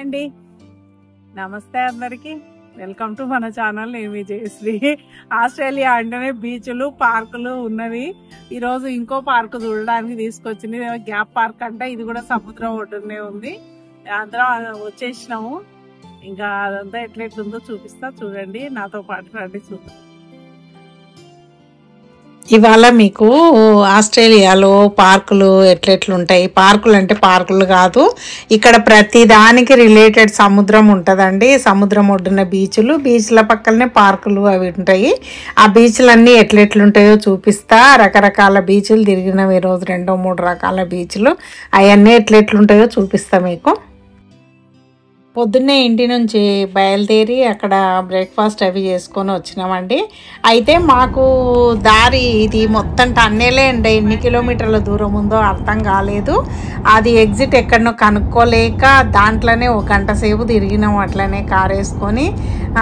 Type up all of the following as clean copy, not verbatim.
అండి నమస్తే అందరికి వెల్కమ్ టు మన ఛానల్ ఏమి జయశ్రీ. ఆస్ట్రేలియా అంటేనే బీచ్లు పార్కులు ఉన్నవి. ఈ రోజు ఇంకో పార్క్ చూడడానికి తీసుకొచ్చింది, గ్యాప్ పార్క్ అంటే. ఇది కూడా సముద్రం ఒడ్డునే ఉంది. అందరం వచ్చేసినాము. ఇంకా అదంతా ఎట్లెట్లుందో చూపిస్తా, చూడండి, నాతో పాటు రండి చూద్దాం. ఇవాళ మీకు ఆస్ట్రేలియాలో పార్కులు ఎట్లెట్లుంటాయి, పార్కులు అంటే పార్కులు కాదు, ఇక్కడ ప్రతి దానికి రిలేటెడ్ సముద్రం ఉంటుందండి. సముద్రం ఒడ్డున బీచ్ల పక్కనే పార్కులు అవి ఉంటాయి. ఆ బీచ్లన్నీ ఎట్లెట్లుంటాయో చూపిస్తా. రకరకాల బీచ్లు తిరిగినాం ఈరోజు, 2-3 రకాల బీచ్లు. అవన్నీ ఎట్లెట్లుంటాయో చూపిస్తా మీకు. పొద్దున్నే ఇంటి నుంచి బయలుదేరి అక్కడ బ్రేక్ఫాస్ట్ అవి చేసుకొని వచ్చినామండి. అయితే మాకు దారి ఇది మొత్తం టన్నెలే అండి. ఎన్ని కిలోమీటర్ల దూరం ఉందో అర్థం కాలేదు. అది ఎగ్జిట్ ఎక్కడనో కనుక్కోలేక దాంట్లోనే 1 గంట సేపు తిరిగినాం అట్లనే కార్ వేసుకొని.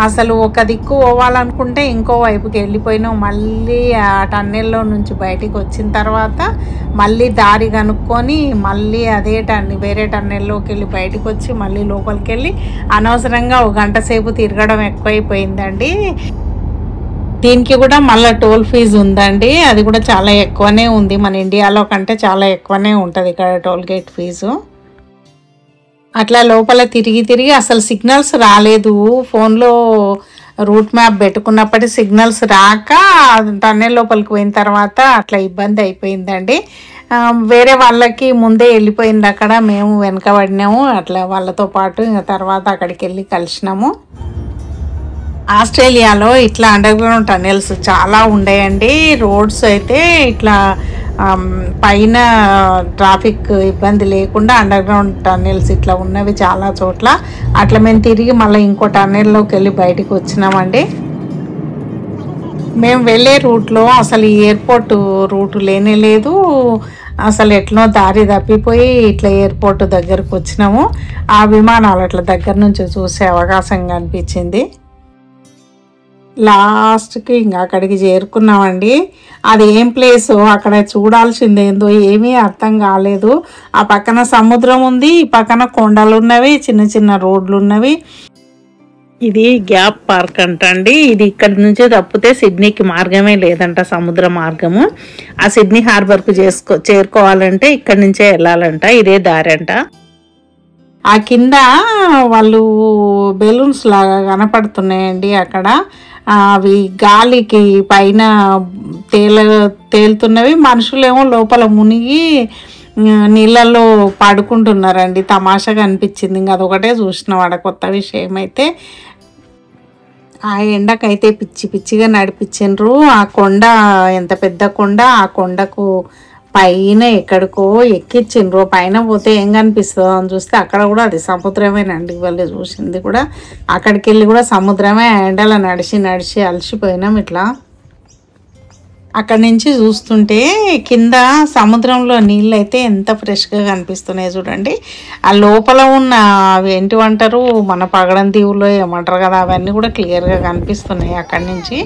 అసలు ఒక దిక్కు పోవాలనుకుంటే ఇంకో వైపుకి వెళ్ళిపోయినాం. మళ్ళీ ఆ టన్నెల్లో నుంచి బయటికి వచ్చిన తర్వాత మళ్ళీ దారి కనుక్కొని మళ్ళీ వేరే టన్నెల్లోకి వెళ్ళి బయటకు వచ్చి మళ్ళీ లోపలికి వెళ్ళి అనవసరంగా 1 గంట సేపు తిరగడం ఎక్కువైపోయిందండి. దీనికి కూడా మళ్ళీ టోల్ ఫీజు ఉందండి. అది కూడా చాలా ఎక్కువనే ఉంది. మన ఇండియాలో కంటే చాలా ఎక్కువనే ఉంటుంది ఇక్కడ టోల్ గేట్ ఫీజు. అట్లా లోపల తిరిగి అసలు సిగ్నల్స్ రాలేదు. ఫోన్లో రూట్ మ్యాప్ పెట్టుకున్నప్పటికీ సిగ్నల్స్ రాక టన్నెల్ లోపలికి పోయిన తర్వాత అట్లా ఇబ్బంది అయిపోయిందండి. వేరే వాళ్ళకి ముందే వెళ్ళిపోయింది అక్కడ, మేము వెనకబడినాము. అట్లా వాళ్ళతో పాటు ఇంకా తర్వాత అక్కడికి వెళ్ళి కలిసినాము. ఆస్ట్రేలియాలో ఇట్లా అండర్ గ్రౌండ్ టన్నెల్స్ చాలా ఉండేయండి. రోడ్స్ అయితే ఇట్లా పైన ట్రాఫిక్ ఇబ్బంది లేకుండా అండర్ గ్రౌండ్ టన్నెల్స్ ఇట్లా ఉన్నవి చాలా చోట్ల. అట్లా మేము తిరిగి మళ్ళీ ఇంకో టన్నెల్లోకి వెళ్ళి బయటికి వచ్చినామండి. మేము వెళ్ళే రూట్లో అసలు ఎయిర్పోర్ట్ రూట్ లేనే లేదు. అసలు ఎట్లనో దారి తప్పిపోయి ఇట్లా ఎయిర్పోర్ట్ దగ్గరకు వచ్చినాము. ఆ విమానాలు అట్లా దగ్గర నుంచి చూసే అవకాశం కనిపించింది. లాస్ట్కి ఇంకా అక్కడికి చేరుకున్నామండి. అది ఏం ప్లేస్, అక్కడ చూడాల్సింది ఏందో ఏమీ అర్థం కాలేదు. ఆ పక్కన సముద్రం ఉంది, ఈ పక్కన కొండలు ఉన్నవి, చిన్న రోడ్లు ఉన్నవి. ఇది గ్యాప్ పార్క్ అంటండి. ఇది ఇక్కడ నుంచే తప్పితే సిడ్నీకి మార్గమే లేదంట, సముద్ర మార్గము. ఆ సిడ్నీ హార్బర్కు చేరుకోవాలంటే ఇక్కడ నుంచే వెళ్ళాలంట, ఇదే దారి అంట. ఆ కింద వాళ్ళు బెలూన్స్ లాగా కనపడుతున్నాయండి అక్కడ. అవి గాలికి పైన తేలుతున్నవి. మనుషులేమో లోపల మునిగి నీళ్ళల్లో పడుకుంటున్నారండి. తమాషాగా అనిపించింది. ఇంకా అదొకటే చూసినాం ఆడ. కొత్త విషయం అయితే ఆ ఎండకైతే పిచ్చిగా నడిపించిండ్రు. ఆ కొండ ఎంత పెద్ద కొండ, ఆ కొండకు పైన ఎక్కడికో ఎక్కించిండ్రు. పైన పోతే ఏం కనిపిస్తుందో అని చూస్తే అక్కడ కూడా అది సముద్రమేనండి. వాళ్ళు చూసింది కూడా అక్కడికి వెళ్ళి కూడా సముద్రమే. ఎండలో నడిచి అలసిపోయినాం. ఇట్లా అక్కడి నుంచి చూస్తుంటే కింద సముద్రంలో నీళ్ళు అయితే ఎంత ఫ్రెష్గా కనిపిస్తున్నాయి చూడండి. ఆ లోపల ఉన్న అవి ఏంటివంటారు, మన పగడం దీవులో ఏమంటారు కదా, అవన్నీ కూడా క్లియర్గా కనిపిస్తున్నాయి అక్కడి నుంచి.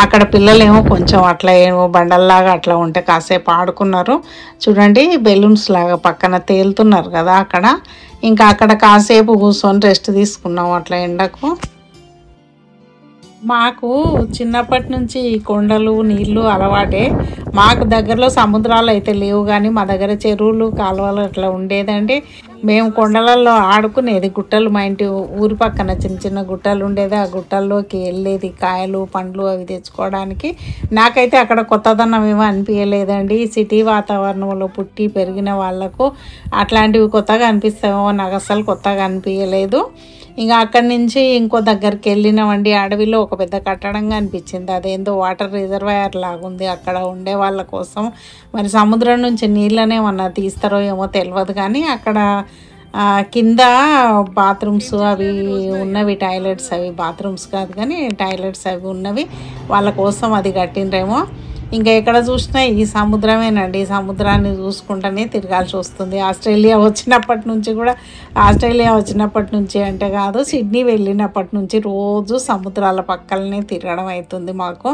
అక్కడ పిల్లలేమో కొంచెం అట్లా ఏమో బండల్లాగా అట్లా ఉంటే కాసేపు ఆడుకున్నారు చూడండి. బెలూన్స్ లాగా పక్కన తేలుతున్నారు కదా అక్కడ. ఇంకా అక్కడ కాసేపు కూర్చొని రెస్ట్ తీసుకున్నాం అట్లా ఎండకు. మాకు చిన్నప్పటి నుంచి కొండలు నీళ్ళు అలవాటే. మాకు దగ్గరలో సముద్రాలు అయితే లేవు, కానీ మా దగ్గర చెరువులు కాలువలు అట్లా ఉండేదండి. మేము కొండలలో ఆడుకునేది. గుట్టలు, మా ఇంటి ఊరి పక్కన చిన్న గుట్టలు ఉండేది. ఆ గుట్టల్లోకి వెళ్ళేది కాయలు పండ్లు అవి తెచ్చుకోవడానికి. నాకైతే అక్కడ కొత్తదనం ఏమో అనిపించలేదండి. సిటీ వాతావరణంలో పుట్టి పెరిగిన వాళ్ళకు అట్లాంటివి కొత్తగా అనిపిస్తామేమో, నాకు అసలు కొత్తగా అనిపించలేదు. ఇంకా అక్కడి నుంచి ఇంకో దగ్గరికి వెళ్ళినామండి. అడవిలో ఒక పెద్ద కట్టడంగా అనిపించింది. అదేందో వాటర్ రిజర్వాయర్ లాగుంది అక్కడ ఉండే వాళ్ళ కోసం. మరి సముద్రం నుంచి నీళ్ళనే ఏమన్నా తీస్తారో ఏమో తెలియదు, కానీ అక్కడ కింద బాత్రూమ్స్ అవి ఉన్నవి, టాయిలెట్స్ అవి, బాత్రూమ్స్ కాదు కానీ టాయిలెట్స్ అవి ఉన్నవి. వాళ్ళ కోసం అది కట్టిండ్రేమో. ఇంకా ఎక్కడ చూసినా ఈ సముద్రమేనండి. ఈ సముద్రాన్ని చూసుకుంటూనే తిరగాల్సి వస్తుంది. ఆస్ట్రేలియా వచ్చినప్పటి నుంచి అంటే కాదు, సిడ్నీ వెళ్ళినప్పటి నుంచి రోజు సముద్రాల పక్కలనే తిరగడం అవుతుంది మాకు.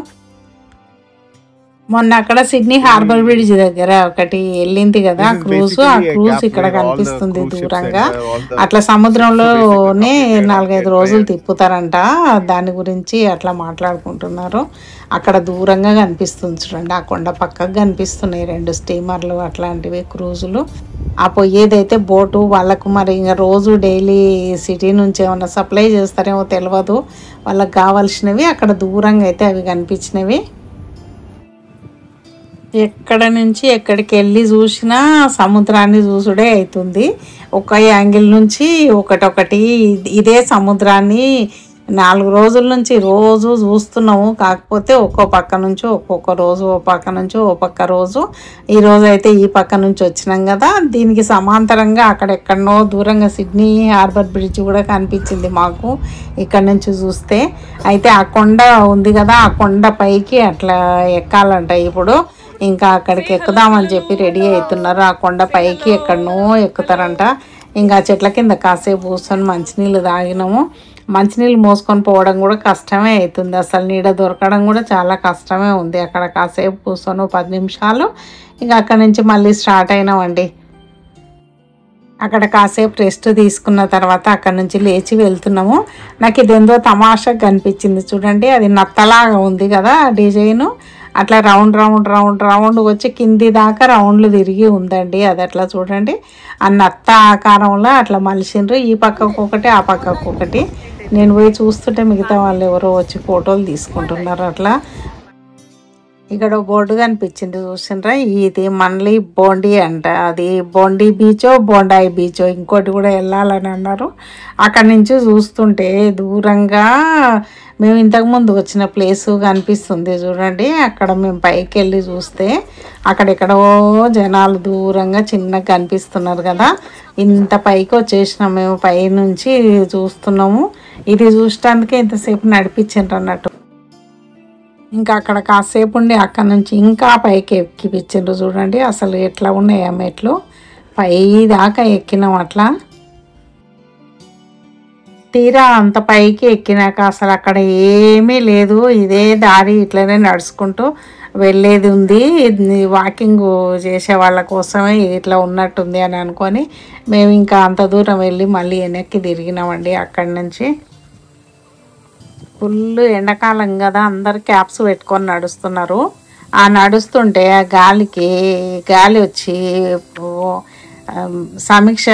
మొన్న అక్కడ సిడ్నీ హార్బర్ బ్రిడ్జ్ దగ్గర ఒకటి వెళ్ళింది కదా క్రూజ్, ఆ క్రూజ్ ఇక్కడ కనిపిస్తుంది దూరంగా. అట్లా సముద్రంలోనే 4-5 రోజులు తిప్పుతారంట, దాని గురించి అట్లా మాట్లాడుకుంటున్నారు. అక్కడ దూరంగా కనిపిస్తుంది చూడండి, ఆ కొండ పక్కకు కనిపిస్తున్నాయి 2 స్టీమర్లు అట్లాంటివి క్రూజులు. ఆ పోయేదైతే బోటు వాళ్ళకు మరి ఇంకా రోజు డైలీ సిటీ నుంచి ఏమన్నా సప్లై చేస్తారేమో తెలియదు, వాళ్ళకి కావాల్సినవి అక్కడ దూరంగా అయితే అవి కనిపించినవి. ఎక్కడ నుంచి ఎక్కడికి వెళ్ళి చూసినా సముద్రాన్ని చూసుడే అవుతుంది. ఒక యాంగిల్ నుంచి ఒకటొకటి ఇదే సముద్రాన్ని 4 రోజుల నుంచి రోజు చూస్తున్నాము. కాకపోతే ఒక్కో పక్క నుంచి ఒక్కొక్క రోజు, ఓ పక్క నుంచి ఓ పక్క రోజు. ఈరోజు అయితే ఈ పక్క నుంచి వచ్చినాం కదా, దీనికి సమాంతరంగా అక్కడెక్కడనో దూరంగా సిడ్నీ హార్బర్ బ్రిడ్జ్ కూడా కనిపించింది మాకు ఇక్కడ నుంచి చూస్తే. అయితే ఆ కొండ ఉంది కదా, ఆ కొండ పైకి అట్లా ఎక్కాలంట ఇప్పుడు. ఇంకా అక్కడికి ఎక్కుదామని చెప్పి రెడీ అవుతున్నారు. ఆ కొండ పైకి ఎక్కడనో ఎక్కుతారంట. ఇంకా చెట్ల కింద కాసేపు కూర్చొని మంచినీళ్ళు తాగినాము. మంచినీళ్ళు మోసుకొని పోవడం కూడా కష్టమే అవుతుంది, అసలు నీడ దొరకడం కూడా చాలా కష్టమే ఉంది. అక్కడ కాసేపు కూర్చొని 10 నిమిషాలు, ఇంకా అక్కడి నుంచి మళ్ళీ స్టార్ట్ అయినామండి. అక్కడ కాసేపు రెస్ట్ తీసుకున్న తర్వాత అక్కడ నుంచి లేచి వెళ్తున్నాము. నాకు ఇదేందో తమాషాగా కనిపించింది చూడండి, అది నత్తలాగా ఉంది కదా డిజైను, అట్లా రౌండ్ రౌండ్ రౌండ్ రౌండ్ వచ్చి కింది దాకా రౌండ్లు తిరిగి ఉందండి. అది అట్లా చూడండి, ఆ నత్త ఆకారంలో అట్లా మలిసిండ్రు, ఈ పక్కకు ఒకటి ఆ పక్కకు ఒకటి. నేను పోయి చూస్తుంటే మిగతా వాళ్ళు ఎవరో వచ్చి ఫోటోలు తీసుకుంటున్నారు. అట్లా ఇక్కడ బోర్డు కనిపించింది చూసిండ్రా, ఇది మన్లీ బోండి అంట. అది బోండి బీచో బోండాయి బీచో ఇంకోటి కూడా వెళ్ళాలని అన్నారు. అక్కడి నుంచి చూస్తుంటే దూరంగా మేము ఇంతకుముందు వచ్చిన ప్లేసు కనిపిస్తుంది చూడండి. అక్కడ మేము పైకి వెళ్ళి చూస్తే అక్కడెక్కడో జనాలు దూరంగా చిన్నగా కనిపిస్తున్నారు కదా, ఇంత పైకి వచ్చేసినాం మేము. పై నుంచి చూస్తున్నాము, ఇది చూడటానికి ఇంతసేపు నడిపించారు అన్నట్టు. ఇంకా అక్కడ కాసేపు ఉండి అక్కడ నుంచి ఇంకా పైకి ఎక్కిపించారు చూడండి. అసలు ఎట్లా ఉన్నాయి ఆ మెట్లు, పై దాకా ఎక్కినాం. అట్లా తీరా అంత పైకి ఎక్కినాక అసలు అక్కడ ఏమీ లేదు, ఇదే దారి ఇట్లనే నడుచుకుంటూ వెళ్ళేది ఉంది. వాకింగ్ చేసే వాళ్ళ కోసమే ఇట్లా ఉన్నట్టుంది అని అనుకొని మేము ఇంకా అంత దూరం వెళ్ళి మళ్ళీ వెనక్కి తిరిగినామండి. అక్కడి నుంచి ఫుల్ ఎండాకాలం కదా, అందరు క్యాప్స్ పెట్టుకొని నడుస్తున్నారు. ఆ నడుస్తుంటే ఆ గాలి వచ్చి సమీక్ష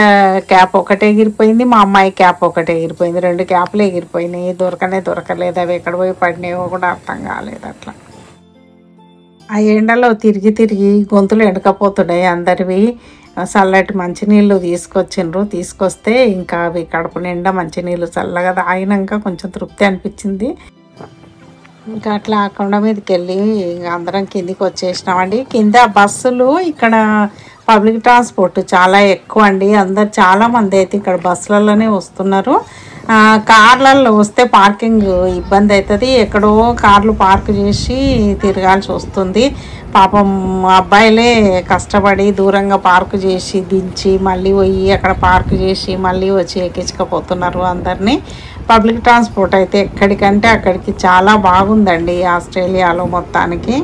క్యాప్ ఒకటే ఎగిరిపోయింది, మా అమ్మాయి క్యాప్ ఒకటే ఎగిరిపోయింది. 2 క్యాప్లు ఎగిరిపోయినాయి, దొరకలేదు. అవి ఎక్కడ పోయి పడినాయో కూడా అర్థం కాలేదు. అట్లా ఆ ఎండలో తిరిగి తిరిగి గొంతులు ఎండకపోతున్నాయి అందరివి. చల్లటి మంచినీళ్ళు తీసుకొస్తే ఇంకా అవి కడుపు నిండా మంచినీళ్ళు చల్లగా తాగినాక కొంచెం తృప్తి అనిపించింది. ఇంకా అట్లా కొండ మీదకి వెళ్ళి ఇంకా అందరం కిందికి వచ్చేసినామండి. కింద బస్సులు, ఇక్కడ పబ్లిక్ ట్రాన్స్పోర్ట్ చాలా ఎక్కువ అండి. చాలామంది అయితే ఇక్కడ బస్సులలోనే వస్తున్నారు. కార్లలో వస్తే పార్కింగ్ ఇబ్బంది అవుతుంది, ఎక్కడో కార్లు పార్క్ చేసి తిరగాల్సి వస్తుంది. పాపం అబ్బాయిలే కష్టపడి దూరంగా పార్క్ చేసి దించి మళ్ళీ పోయి అక్కడ పార్క్ చేసి మళ్ళీ వచ్చి ఎక్కించకపోతున్నారు అందరినీ. పబ్లిక్ ట్రాన్స్పోర్ట్ అయితే ఎక్కడికంటే అక్కడికి చాలా బాగుందండి ఆస్ట్రేలియాలో మొత్తానికి.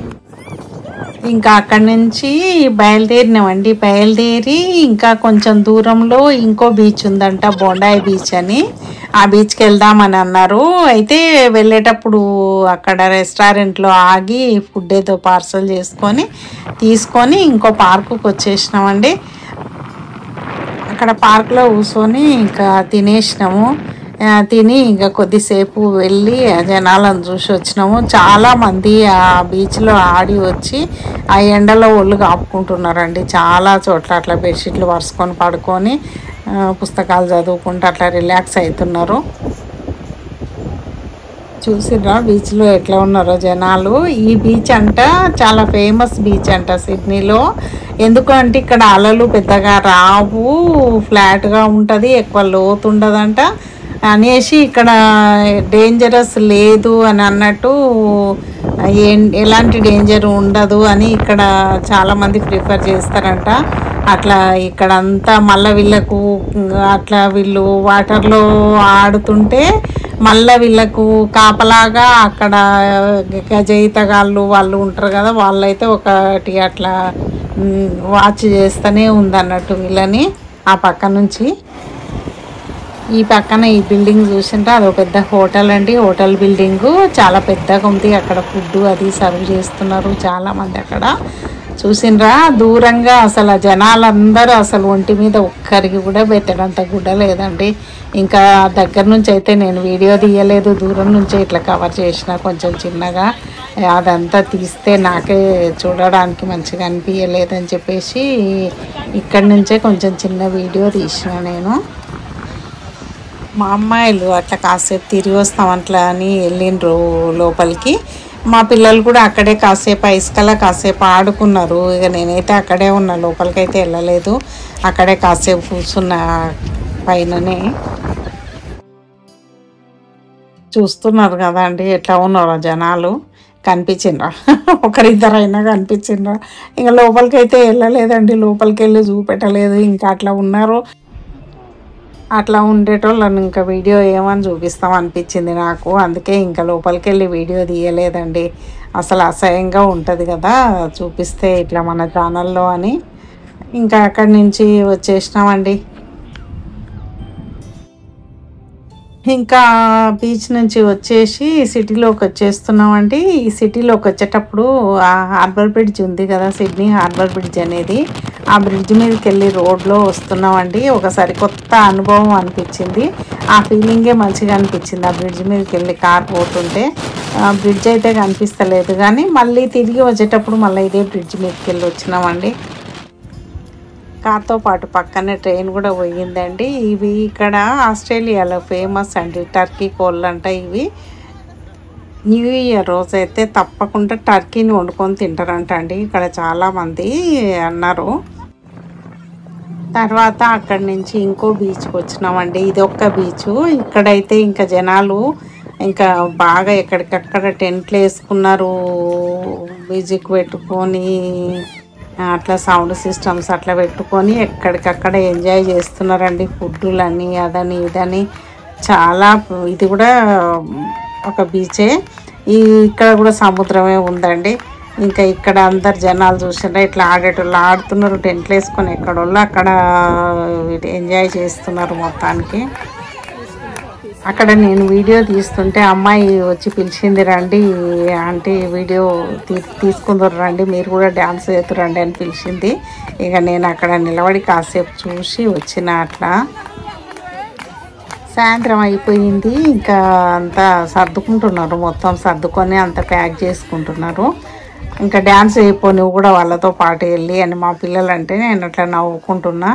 ఇంకా అక్కడి నుంచి బయలుదేరి ఇంకా కొంచెం దూరంలో ఇంకో బీచ్ ఉందంట, బోండాయి బీచ్ అని. ఆ బీచ్కి వెళ్దామని అన్నారు. అయితే వెళ్ళేటప్పుడు అక్కడ రెస్టారెంట్లో ఆగి ఫుడ్ ఏదో పార్సల్ తీసుకొని ఇంకో పార్కుకి వచ్చేసినామండి. అక్కడ పార్క్లో కూర్చొని ఇంకా తిని ఇంకా కొద్దిసేపు వెళ్ళి జనాలను చూసి వచ్చినాము. చాలామంది ఆ బీచ్లో ఆడి వచ్చి ఆ ఎండలో ఒళ్ళు కాపుకుంటున్నారండి. చాలా చోట్ల అట్లా బెడ్షీట్లు వరుసుకొని పడుకొని పుస్తకాలు చదువుకుంటూ అట్లా రిలాక్స్ అవుతున్నారు. చూసిరా బీచ్లో ఎట్లా ఉన్నారో జనాలు. ఈ బీచ్ అంట చాలా ఫేమస్ బీచ్ అంట సిడ్నీలో. ఎందుకంటే ఇక్కడ అలలు పెద్దగా రావు, ఫ్లాట్గా ఉంటుంది, ఎక్కువ లోతు ఉండదంట అనేసి ఇక్కడ డేంజరస్ లేదు అని అన్నట్టు, ఎలాంటి డేంజర్ ఉండదు అని ఇక్కడ చాలామంది ప్రిఫర్ చేస్తారంట. అట్లా ఇక్కడంతా మళ్ళీ వీళ్ళు వాటర్లో ఆడుతుంటే మళ్ళీ వీళ్ళకు కాపలాగా అక్కడ గజయితగాళ్ళు వాళ్ళు ఉంటారు కదా, వాళ్ళైతే ఒకటి అట్లా వాచ్ చేస్తూనే ఉందన్నట్టు వీళ్ళని. ఆ పక్క నుంచి ఈ పక్కన ఈ బిల్డింగ్ చూసింటే అది ఒక పెద్ద హోటల్ అండి. హోటల్ బిల్డింగు చాలా పెద్దగా ఉంది. అక్కడ ఫుడ్ అది సర్వ్ చేస్తున్నారు చాలామంది. అక్కడ చూసిండ్రా దూరంగా అసలు జనాలందరూ అసలు ఒంటి మీద ఒక్కరికి కూడా పెట్టడంత గుడ్డ లేదండి. ఇంకా దగ్గర నుంచి అయితే నేను వీడియో తీయలేదు, దూరం నుంచి ఇట్లా కవర్ చేసిన కొంచెం చిన్నగా. అదంతా తీస్తే నాకే చూడడానికి మంచిగా అనిపించలేదని చెప్పేసి ఇక్కడి నుంచే కొంచెం చిన్న వీడియో తీసిన నేను. మా అమ్మాయిలు అట్లా కాసేపు తిరిగి వస్తాం అట్లా అని వెళ్ళిండ్రు లోపలికి. మా పిల్లలు కూడా అక్కడే కాసేపు ఇసుకలా కాసేపు ఆడుకున్నారు. ఇక నేనైతే అక్కడే ఉన్నా, లోపలికైతే వెళ్ళలేదు. అక్కడే కాసేపు కూర్చున్న పైననే. చూస్తున్నారు కదా అండి ఎట్లా ఉన్నారో జనాలు. కనిపించిండ్రా ఒకరిద్దరైనా కనిపించిండ్రా. ఇంకా లోపలికి అయితే వెళ్ళలేదండి, లోపలికి వెళ్ళి చూపెట్టలేదు. ఇంకా అట్లా ఉన్నారు. అట్లా ఉండేటోళ్ళని ఇంకా వీడియో ఏమని చూపిస్తాం అనిపించింది నాకు. అందుకే ఇంకా లోపలికి వెళ్ళి వీడియో తీయలేదండి. అసలు అసహ్యంగా ఉంటుంది కదా చూపిస్తే ఇట్లా మన ఛానల్లో అని. ఇంకా అక్కడి నుంచి వచ్చేసినామండి. ఇంకా బీచ్ నుంచి వచ్చేసి సిటీలోకి వచ్చేస్తున్నామండి. ఈ సిటీలోకి వచ్చేటప్పుడు ఆ హార్బర్ బ్రిడ్జ్ ఉంది కదా, సిడ్నీ హార్బర్ బ్రిడ్జ్ అనేది, ఆ బ్రిడ్జ్ మీదకి వెళ్ళి రోడ్లో వస్తున్నామండి. ఒకసారి కొత్త అనుభవం అనిపించింది. ఆ ఫీలింగే మంచిగా అనిపించింది. ఆ బ్రిడ్జ్ మీదకి వెళ్ళి కార్ పోతుంటే బ్రిడ్జ్ అయితే కనిపిస్తలేదు, కానీ మళ్ళీ తిరిగి వచ్చేటప్పుడు మళ్ళీ ఇదే బ్రిడ్జ్ మీదకి వెళ్ళి వచ్చినామండి. కార్తో పాటు పక్కనే ట్రైన్ కూడా పోయిందండి. ఇవి ఇక్కడ ఆస్ట్రేలియాలో ఫేమస్ అండి టర్కీ కోళ్ళు అంట. ఇవి న్యూ ఇయర్ రోజు అయితే తప్పకుండా టర్కీని వండుకొని తింటారంట అండి ఇక్కడ చాలామంది అన్నారు. తర్వాత అక్కడి నుంచి ఇంకో బీచ్కి వచ్చినామండి. ఇది ఒక్క బీచ్. ఇక్కడైతే ఇంకా జనాలు ఇంకా బాగా ఎక్కడికక్కడ టెంట్లు వేసుకున్నారు, మ్యూజిక్ పెట్టుకొని అట్లా సౌండ్ సిస్టమ్స్ అట్లా పెట్టుకొని ఎక్కడికక్కడ ఎంజాయ్ చేస్తున్నారండి. ఫుడ్లని అదని ఇదని చాలా. ఇది కూడా ఒక బీచే. ఇక్కడ కూడా సముద్రమే ఉందండి. ఇంకా ఇక్కడ అందరు జనాలు చూసినా ఇట్లా ఆడేటోళ్ళు ఆడుతున్నారు, టెంట్లు వేసుకొని ఎక్కడోళ్ళు అక్కడ ఎంజాయ్ చేస్తున్నారు మొత్తానికి. అక్కడ నేను వీడియో తీస్తుంటే అమ్మాయి వచ్చి పిలిచింది, రండి ఆంటీ వీడియో తీసుకుందరు రండి, మీరు కూడా డ్యాన్స్ చేతురండి అని పిలిచింది. ఇక నేను అక్కడ నిలబడి కాసేపు చూసి వచ్చిన. అట్లా సాయంత్రం అయిపోయింది. ఇంకా అంతా సర్దుకుంటున్నారు, మొత్తం సర్దుకొని అంతా ప్యాక్ చేసుకుంటున్నారు. ఇంకా డ్యాన్స్ అయిపోయి కూడా వాళ్ళతో పాటు వెళ్ళి అని మా పిల్లలంటే నేను అట్లా నవ్వుకుంటున్నా.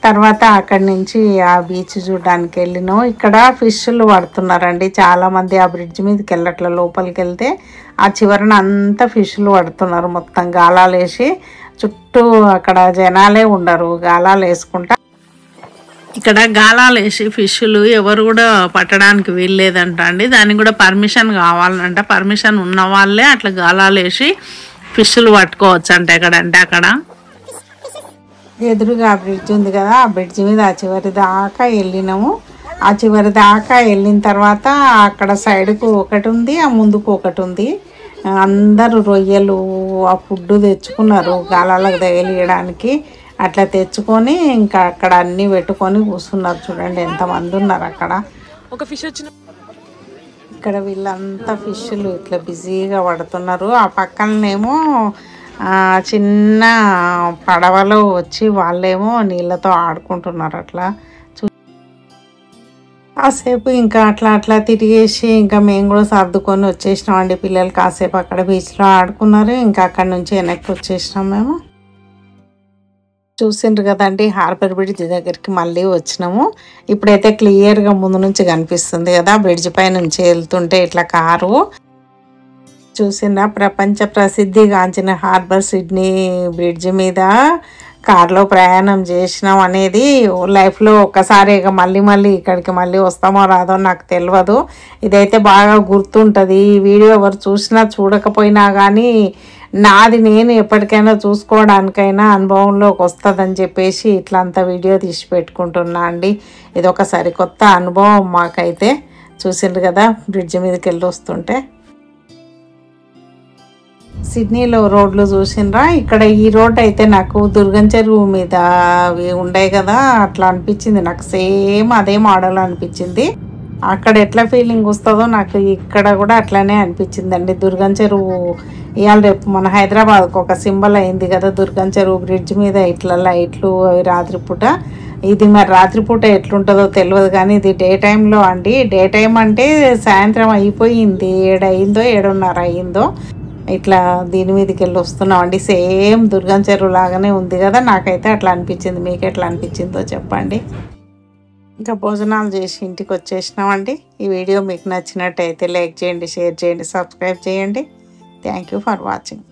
తర్వాత అక్కడి నుంచి ఆ బీచ్ చూడడానికి వెళ్ళినాం. ఇక్కడ ఫిష్లు పడుతున్నారండి చాలామంది. ఆ బ్రిడ్జ్ మీదకి వెళ్ళట్ల లోపలికి వెళ్తే ఆ చివరన అంతా ఫిష్లు పడుతున్నారు. మొత్తం గాలాలు వేసి చుట్టూ అక్కడ జనాలే ఉండరు, గాలాలు వేసుకుంటా. ఇక్కడ గాలాలు వేసి ఫిష్లు ఎవరు కూడా పట్టడానికి వీల్లేదంట అండి. దానికి కూడా పర్మిషన్ కావాలంట. పర్మిషన్ ఉన్న వాళ్ళే అట్లా గాలాలు వేసి ఫిష్లు పట్టుకోవచ్చు అంట ఎక్కడంటే అక్కడ. ఎదురుగా బ్రిడ్జ్ ఉంది కదా, ఆ బ్రిడ్జ్ మీద ఆ చివరి దాకా వెళ్ళినాము. ఆ చివరి దాకా వెళ్ళిన తర్వాత అక్కడ సైడ్కు ఒకటి ఉంది, ఆ ముందుకు ఒకటి ఉంది. అందరూ రొయ్యలు ఆ ఫుడ్ తెచ్చుకున్నారు గాలాలకు తగిలియడానికి. అట్లా తెచ్చుకొని ఇంకా అక్కడ అన్నీ పెట్టుకొని కూర్చున్నారు. చూడండి ఎంతమంది ఉన్నారు అక్కడ. ఒక ఫిష్ వచ్చిన ఇక్కడ వీళ్ళంతా ఫిష్లు ఇట్లా బిజీగా పడుతున్నారు. ఆ పక్కనేమో చిన్న పడవలో వచ్చి వాళ్ళేమో నీళ్ళతో ఆడుకుంటున్నారు. అట్లా కాసేపు ఇంకా అట్లా తిరిగేసి ఇంకా మేము కూడా సర్దుకొని వచ్చేసినామండి. పిల్లలు కాసేపు అక్కడ బీచ్లో ఆడుకున్నారు. ఇంకా అక్కడి నుంచి వెనక్కి వచ్చేసినాం మేము. చూసిండ్రు కదండి హార్బర్ బ్రిడ్జ్ దగ్గరికి మళ్ళీ వచ్చినాము. ఇప్పుడైతే క్లియర్గా ముందు నుంచి కనిపిస్తుంది కదా బ్రిడ్జ్ పై నుంచి వెళ్తుంటే ఇట్లా కారు. చూసిన ప్రపంచ ప్రసిద్ధిగాంచిన హార్బర్ సిడ్నీ బ్రిడ్జ్ మీద కార్లో ప్రయాణం చేసినాం అనేది లైఫ్లో ఒక్కసారి ఇక మళ్ళీ ఇక్కడికి మళ్ళీ వస్తామో రాదో నాకు తెలియదు. ఇదైతే బాగా గుర్తుంటుంది. ఈ వీడియో ఎవరు చూసినా చూడకపోయినా కానీ నాది నేను ఎప్పటికైనా చూసుకోవడానికైనా అనుభవంలోకి వస్తుందని చెప్పేసి ఇట్లా అంత వీడియో తీసి పెట్టుకుంటున్నా అండి. ఇది ఒక సరికొత్త అనుభవం మాకైతే. చూసిండ్రు కదా బ్రిడ్జ్ మీదకి వెళ్ళి వస్తుంటే. సిడ్నీలో రోడ్లు చూసిండ్రా. ఇక్కడ ఈ రోడ్ అయితే నాకు దుర్గం చెరువు మీద అవి ఉండే కదా అట్లా అనిపించింది నాకు. సేమ్ అదే మోడల్ అనిపించింది. అక్కడ ఎట్లా ఫీలింగ్ వస్తుందో నాకు ఇక్కడ కూడా అట్లానే అనిపించిందండి. దుర్గం చెరువు ఇవాళ రేపు మన హైదరాబాద్కు ఒక సింబల్ అయింది కదా దుర్గం చెరువు బ్రిడ్జ్ మీద ఇట్లా లైట్లు అవి రాత్రిపూట. ఇది మరి రాత్రిపూట ఎట్లుంటుందో తెలియదు కానీ ఇది డే టైంలో అండి. డే టైం అంటే సాయంత్రం అయిపోయింది, 7 అయిందో 7:30 అయిందో ఇట్లా దీని మీదకి వెళ్ళి వస్తున్నాం అండి. సేమ్ దుర్గం చెరువు లాగానే ఉంది కదా, నాకైతే అట్లా అనిపించింది. మీకు ఎట్లా అనిపించిందో చెప్పండి. ఇంకా భోజనాలు చేసి ఇంటికి వచ్చేసినామండి. ఈ వీడియో మీకు నచ్చినట్టయితే లైక్ చేయండి, షేర్ చేయండి, సబ్స్క్రైబ్ చేయండి. Thank you for watching.